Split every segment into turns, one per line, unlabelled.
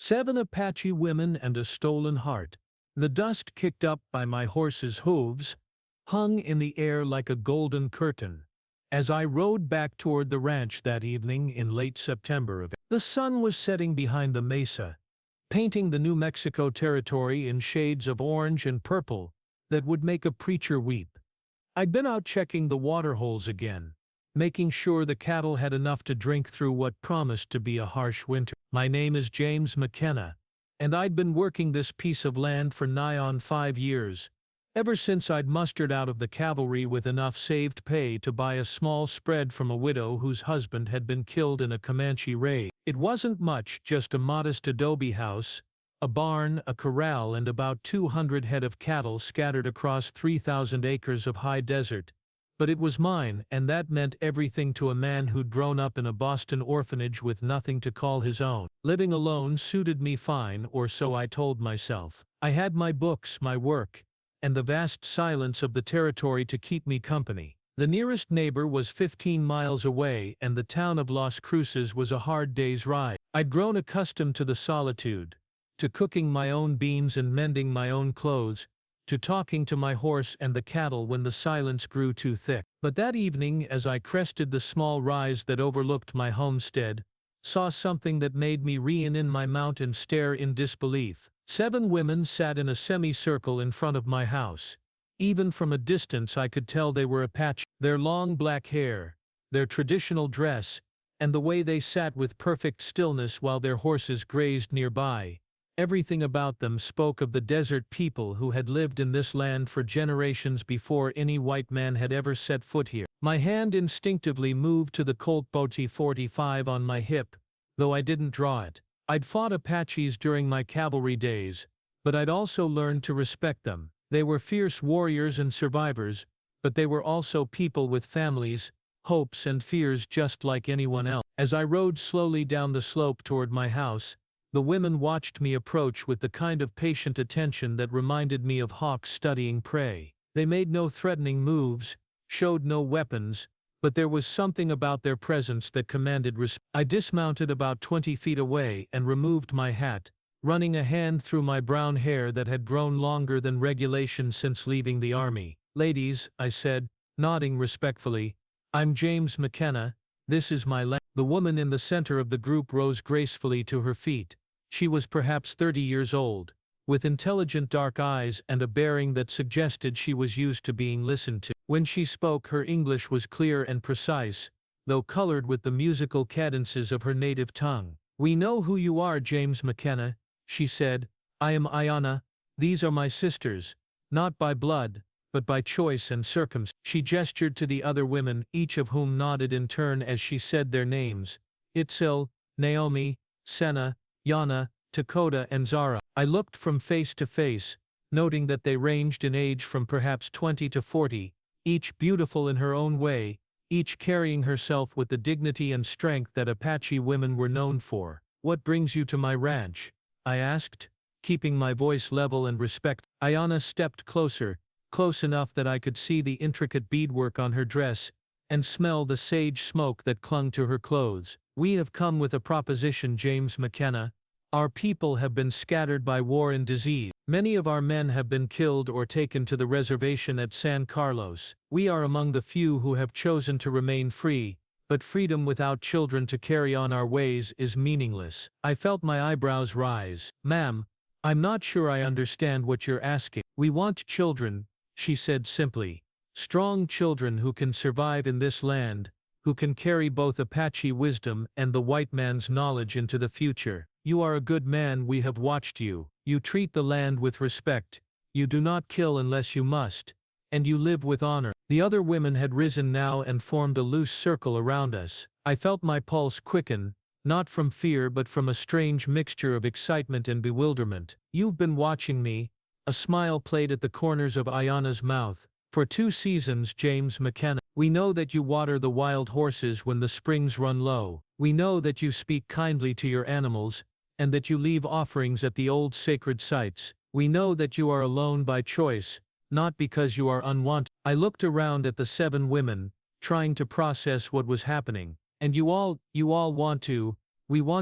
7 Apache women and a stolen heart. The dust kicked up by my horse's hooves hung in the air like a golden curtain. As I rode back toward the ranch that evening in late September, the sun was setting behind the mesa, painting the New Mexico territory in shades of orange and purple that would make a preacher weep. I'd been out checking the water holes again, making sure the cattle had enough to drink through what promised to be a harsh winter. My name is James McKenna, and I'd been working this piece of land for nigh on 5 years, ever since I'd mustered out of the cavalry with enough saved pay to buy a small spread from a widow whose husband had been killed in a Comanche raid. It wasn't much, just a modest adobe house, a barn, a corral, and about 200 head of cattle scattered across 3,000 acres of high desert. But it was mine, and that meant everything to a man who'd grown up in a Boston orphanage with nothing to call his own. Living alone suited me fine, or so I told myself. I had my books, my work, and the vast silence of the territory to keep me company. The nearest neighbor was 15 miles away, and the town of Las Cruces was a hard day's ride. I'd grown accustomed to the solitude, to cooking my own beans and mending my own clothes, to talking to my horse and the cattle when the silence grew too thick. But that evening, as I crested the small rise that overlooked my homestead, saw something that made me rein in my mount and stare in disbelief. 7 women sat in a semicircle in front of my house. Even from a distance I could tell they were Apache. Their long black hair, their traditional dress, and the way they sat with perfect stillness while their horses grazed nearby. Everything about them spoke of the desert people who had lived in this land for generations before any white man had ever set foot here. My hand instinctively moved to the Colt Bote 45 on my hip, though I didn't draw it. I'd fought Apaches during my cavalry days, but I'd also learned to respect them. They were fierce warriors and survivors, but they were also people with families, hopes and fears just like anyone else. As I rode slowly down the slope toward my house, the women watched me approach with the kind of patient attention that reminded me of hawks studying prey. They made no threatening moves, showed no weapons, but there was something about their presence that commanded respect. I dismounted about 20 feet away and removed my hat, running a hand through my brown hair that had grown longer than regulation since leaving the army. "Ladies," I said, nodding respectfully, "I'm James McKenna. This is my land." The woman in the center of the group rose gracefully to her feet. She was perhaps 30 years old, with intelligent dark eyes and a bearing that suggested she was used to being listened to. When she spoke, her English was clear and precise, though colored with the musical cadences of her native tongue. "We know who you are, James McKenna," she said. "I am Ayanna. These are my sisters, not by blood, but by choice and circumstance." She gestured to the other women, each of whom nodded in turn as she said their names: Itzel, Naomi, Senna, Yana, Dakota, and Zara. I looked from face to face, noting that they ranged in age from perhaps 20 to 40, each beautiful in her own way, each carrying herself with the dignity and strength that Apache women were known for. "What brings you to my ranch?" I asked, keeping my voice level and respectful. Ayanna stepped closer, close enough that I could see the intricate beadwork on her dress and smell the sage smoke that clung to her clothes. "We have come with a proposition, James McKenna. Our people have been scattered by war and disease. Many of our men have been killed or taken to the reservation at San Carlos. We are among the few who have chosen to remain free, but freedom without children to carry on our ways is meaningless." I felt my eyebrows rise. "Ma'am, I'm not sure I understand what you're asking." "We want children," she said simply. "Strong children who can survive in this land, who can carry both Apache wisdom and the white man's knowledge into the future. You are a good man, we have watched you. You treat the land with respect, you do not kill unless you must, and you live with honor." The other women had risen now and formed a loose circle around us. I felt my pulse quicken, not from fear but from a strange mixture of excitement and bewilderment. "You've been watching me." A smile played at the corners of Ayanna's mouth. "For 2 seasons, James McKenna. We know that you water the wild horses when the springs run low. We know that you speak kindly to your animals, and that you leave offerings at the old sacred sites. We know that you are alone by choice, not because you are unwanted." I looked around at the 7 women, trying to process what was happening. "And we want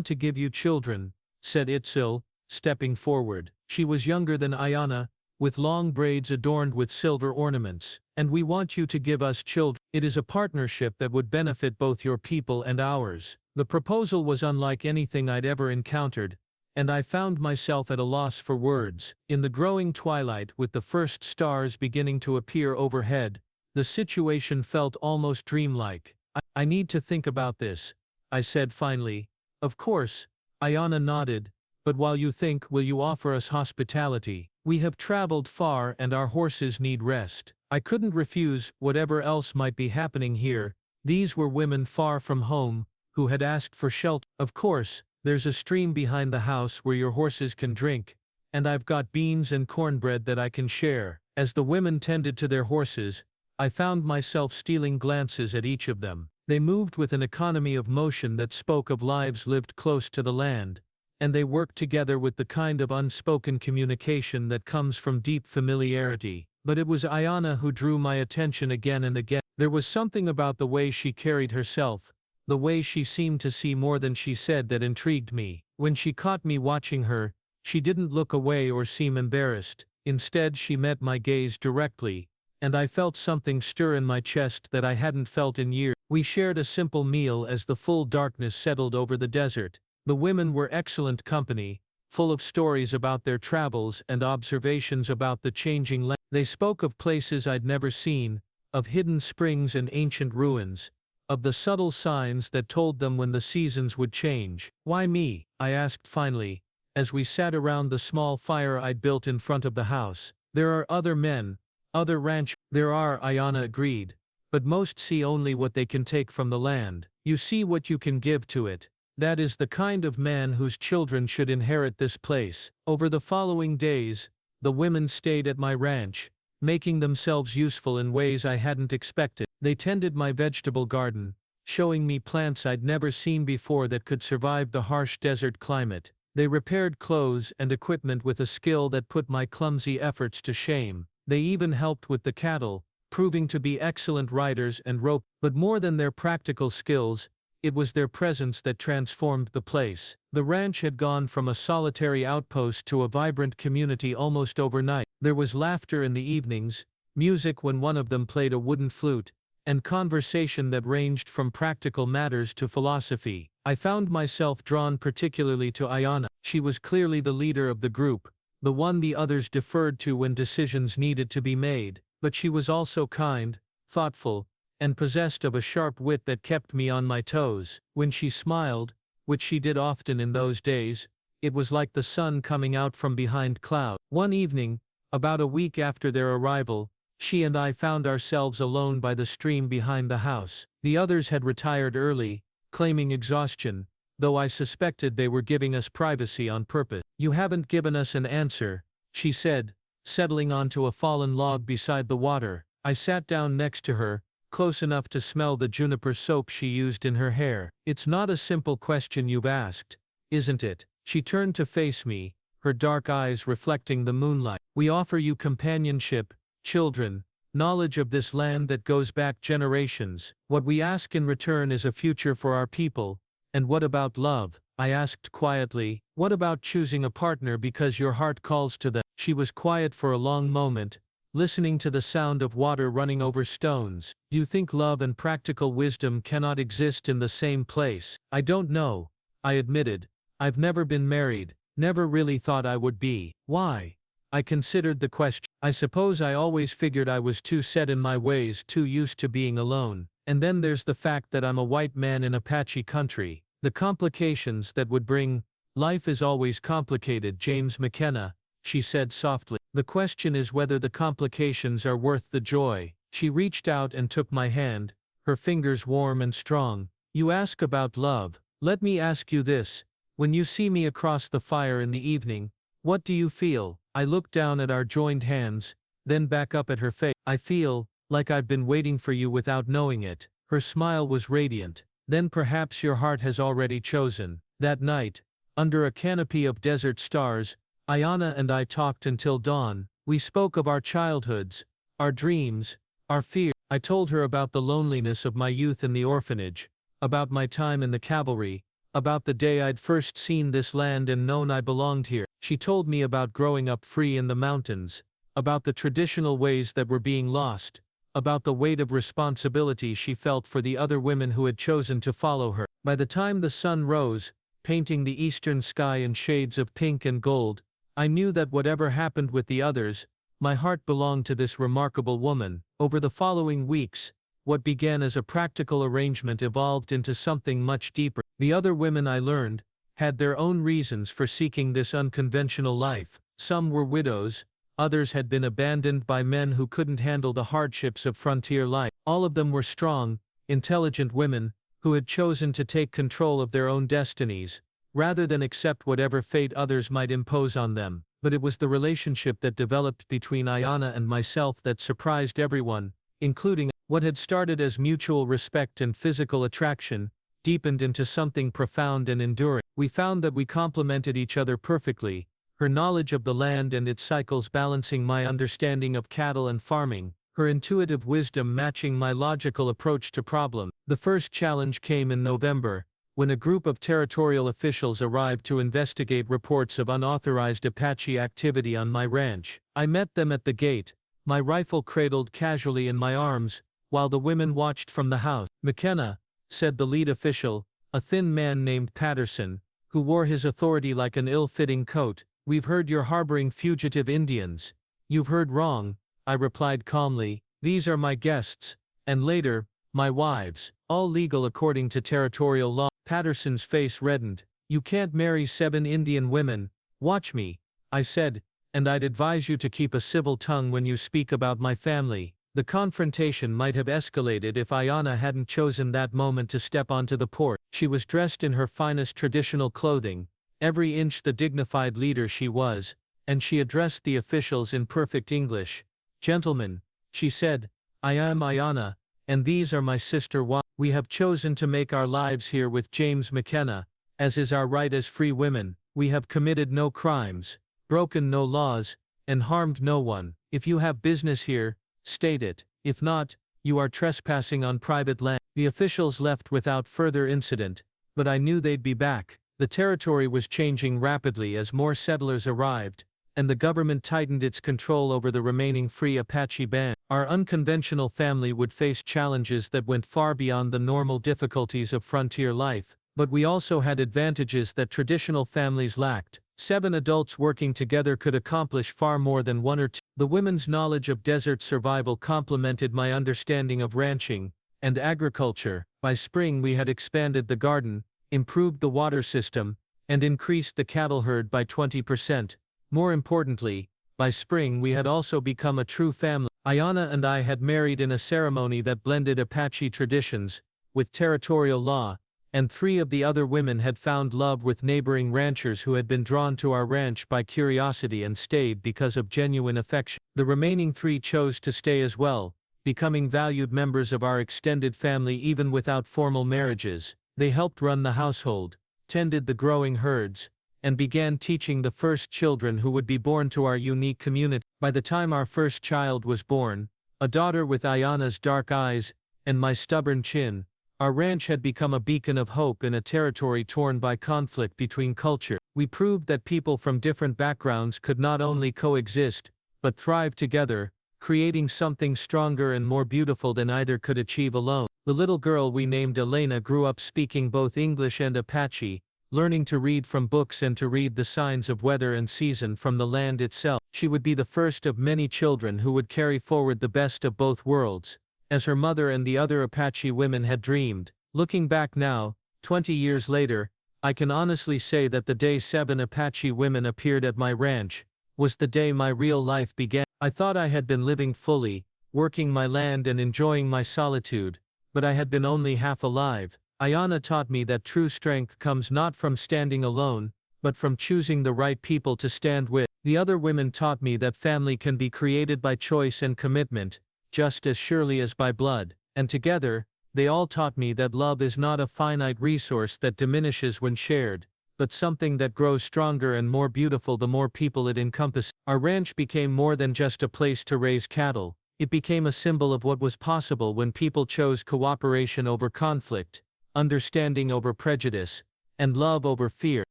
to give you children," said Itzel, stepping forward. She was younger than Ayana, with long braids adorned with silver ornaments. And we want you to give us children. It is a partnership that would benefit both your people and ours. The proposal was unlike anything I'd ever encountered, and I found myself at a loss for words. In the growing twilight, with the first stars beginning to appear overhead, the situation felt almost dreamlike. I need to think about this, I said finally. Of course, Ayana nodded, but while you think, will you offer us hospitality? We have traveled far and our horses need rest. I couldn't refuse whatever else might be happening here. These were women far from home, who had asked for shelter. Of course, there's a stream behind the house where your horses can drink, and I've got beans and cornbread that I can share. As the women tended to their horses, I found myself stealing glances at each of them. They moved with an economy of motion that spoke of lives lived close to the land, and they worked together with the kind of unspoken communication that comes from deep familiarity. But it was Ayana who drew my attention again and again. There was something about the way she carried herself, the way she seemed to see more than she said, that intrigued me. When she caught me watching her, she didn't look away or seem embarrassed. Instead, she met my gaze directly, and I felt something stir in my chest that I hadn't felt in years. We shared a simple meal as the full darkness settled over the desert. The women were excellent company, full of stories about their travels and observations about the changing land. They spoke of places I'd never seen, of hidden springs and ancient ruins, of the subtle signs that told them when the seasons would change. Why me? I asked finally, as we sat around the small fire I'd built in front of the house. There are other men, other ranch. There are, Ayana agreed, but most see only what they can take from the land. You see what you can give to it. That is the kind of man whose children should inherit this place. Over the following days, the women stayed at my ranch, making themselves useful in ways I hadn't expected. They tended my vegetable garden, showing me plants I'd never seen before that could survive the harsh desert climate. They repaired clothes and equipment with a skill that put my clumsy efforts to shame. They even helped with the cattle, proving to be excellent riders and rope. But more than their practical skills, it was their presence that transformed the place. The ranch had gone from a solitary outpost to a vibrant community almost overnight. There was laughter in the evenings, music when one of them played a wooden flute, and conversation that ranged from practical matters to philosophy. I found myself drawn particularly to Ayana. She was clearly the leader of the group, the one the others deferred to when decisions needed to be made. But she was also kind, thoughtful, and possessed of a sharp wit that kept me on my toes. When she smiled, which she did often in those days, it was like the sun coming out from behind clouds. One evening, about a week after their arrival, she and I found ourselves alone by the stream behind the house. The others had retired early, claiming exhaustion, though I suspected they were giving us privacy on purpose. You haven't given us an answer, she said, settling onto a fallen log beside the water. I sat down next to her, close enough to smell the juniper soap she used in her hair. It's not a simple question you've asked, isn't it? She turned to face me, her dark eyes reflecting the moonlight. We offer you companionship, children, knowledge of this land that goes back generations. What we ask in return is a future for our people. And what about love? I asked quietly. What about choosing a partner because your heart calls to them? She was quiet for a long moment, listening to the sound of water running over stones. Do you think love and practical wisdom cannot exist in the same place? I don't know, I admitted. I've never been married, never really thought I would be. Why? I considered the question. I suppose I always figured I was too set in my ways, too used to being alone. And then there's the fact that I'm a white man in Apache country. The complications that would bring. Life is always complicated, James McKenna, she said softly. The question is whether the complications are worth the joy. She reached out and took my hand, her fingers warm and strong. You ask about love. Let me ask you this. When you see me across the fire in the evening, what do you feel? I looked down at our joined hands, then back up at her face. I feel like I've been waiting for you without knowing it. Her smile was radiant. Then perhaps your heart has already chosen. That night, under a canopy of desert stars, Ayana and I talked until dawn. We spoke of our childhoods, our dreams, our fears. I told her about the loneliness of my youth in the orphanage, about my time in the cavalry, about the day I'd first seen this land and known I belonged here. She told me about growing up free in the mountains, about the traditional ways that were being lost, about the weight of responsibility she felt for the other women who had chosen to follow her. By the time the sun rose, painting the eastern sky in shades of pink and gold, I knew that whatever happened with the others, my heart belonged to this remarkable woman. Over the following weeks, what began as a practical arrangement evolved into something much deeper. The other women, I learned, had their own reasons for seeking this unconventional life. Some were widows, others had been abandoned by men who couldn't handle the hardships of frontier life. All of them were strong, intelligent women who had chosen to take control of their own destinies, rather than accept whatever fate others might impose on them. But it was the relationship that developed between Ayana and myself that surprised everyone, including what had started as mutual respect and physical attraction, deepened into something profound and enduring. We found that we complemented each other perfectly, her knowledge of the land and its cycles balancing my understanding of cattle and farming, her intuitive wisdom matching my logical approach to problems. The first challenge came in November, when a group of territorial officials arrived to investigate reports of unauthorized Apache activity on my ranch. I met them at the gate, my rifle cradled casually in my arms, while the women watched from the house. "McKenna," said the lead official, a thin man named Patterson, who wore his authority like an ill-fitting coat, "we've heard you're harboring fugitive Indians." "You've heard wrong," I replied calmly. "These are my guests, and later, my wives, all legal according to territorial law." Patterson's face reddened. "You can't marry 7 Indian women." "Watch me," I said, "and I'd advise you to keep a civil tongue when you speak about my family." The confrontation might have escalated if Ayana hadn't chosen that moment to step onto the porch. She was dressed in her finest traditional clothing, every inch the dignified leader she was, and she addressed the officials in perfect English. "Gentlemen," she said, "I am Ayana, and these are my sister wives. We have chosen to make our lives here with James McKenna, as is our right as free women. We have committed no crimes, broken no laws, and harmed no one. If you have business here, state it. If not, you are trespassing on private land." The officials left without further incident, but I knew they'd be back. The territory was changing rapidly as more settlers arrived, and the government tightened its control over the remaining free Apache band. Our unconventional family would face challenges that went far beyond the normal difficulties of frontier life, but we also had advantages that traditional families lacked. 7 adults working together could accomplish far more than 1 or 2. The women's knowledge of desert survival complemented my understanding of ranching and agriculture. By spring we had expanded the garden, improved the water system, and increased the cattle herd by 20%. More importantly, by spring we had also become a true family. Ayana and I had married in a ceremony that blended Apache traditions with territorial law, and 3 of the other women had found love with neighboring ranchers who had been drawn to our ranch by curiosity and stayed because of genuine affection. The remaining 3 chose to stay as well, becoming valued members of our extended family even without formal marriages. They helped run the household, tended the growing herds, and began teaching the first children who would be born to our unique community. By the time our first child was born, a daughter with Ayana's dark eyes and my stubborn chin, our ranch had become a beacon of hope in a territory torn by conflict between culture. We proved that people from different backgrounds could not only coexist, but thrive together, creating something stronger and more beautiful than either could achieve alone. The little girl we named Elena grew up speaking both English and Apache, learning to read from books and to read the signs of weather and season from the land itself. She would be the first of many children who would carry forward the best of both worlds, as her mother and the other Apache women had dreamed. Looking back now, 20 years later, I can honestly say that the day 7 Apache women appeared at my ranch was the day my real life began. I thought I had been living fully, working my land and enjoying my solitude, but I had been only half alive. Ayana taught me that true strength comes not from standing alone, but from choosing the right people to stand with. The other women taught me that family can be created by choice and commitment, just as surely as by blood. And together, they all taught me that love is not a finite resource that diminishes when shared, but something that grows stronger and more beautiful the more people it encompasses. Our ranch became more than just a place to raise cattle. It became a symbol of what was possible when people chose cooperation over conflict, understanding over prejudice, and love over fear.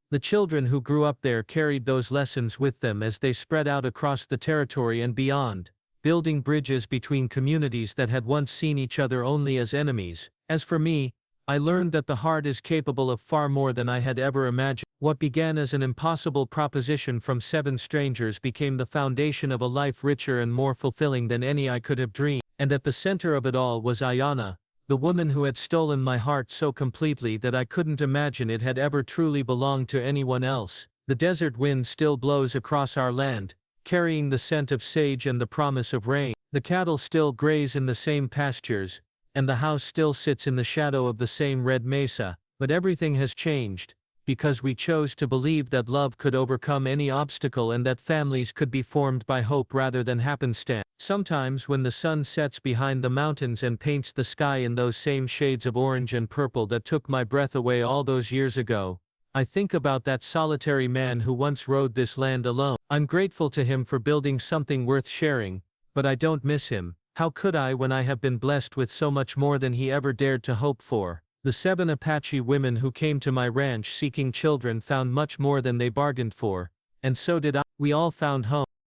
The children who grew up there carried those lessons with them as they spread out across the territory and beyond, building bridges between communities that had once seen each other only as enemies. As for me, I learned that the heart is capable of far more than I had ever imagined. What began as an impossible proposition from 7 strangers became the foundation of a life richer and more fulfilling than any I could have dreamed. And at the center of it all was Ayana, the woman who had stolen my heart so completely that I couldn't imagine it had ever truly belonged to anyone else. The desert wind still blows across our land, carrying the scent of sage and the promise of rain. The cattle still graze in the same pastures, and the house still sits in the shadow of the same red mesa, but everything has changed, because we chose to believe that love could overcome any obstacle and that families could be formed by hope rather than happenstance. Sometimes when the sun sets behind the mountains and paints the sky in those same shades of orange and purple that took my breath away all those years ago, I think about that solitary man who once rode this land alone. I'm grateful to him for building something worth sharing, but I don't miss him. How could I when I have been blessed with so much more than he ever dared to hope for? The 7 Apache women who came to my ranch seeking children found much more than they bargained for, and so did I. We all found home.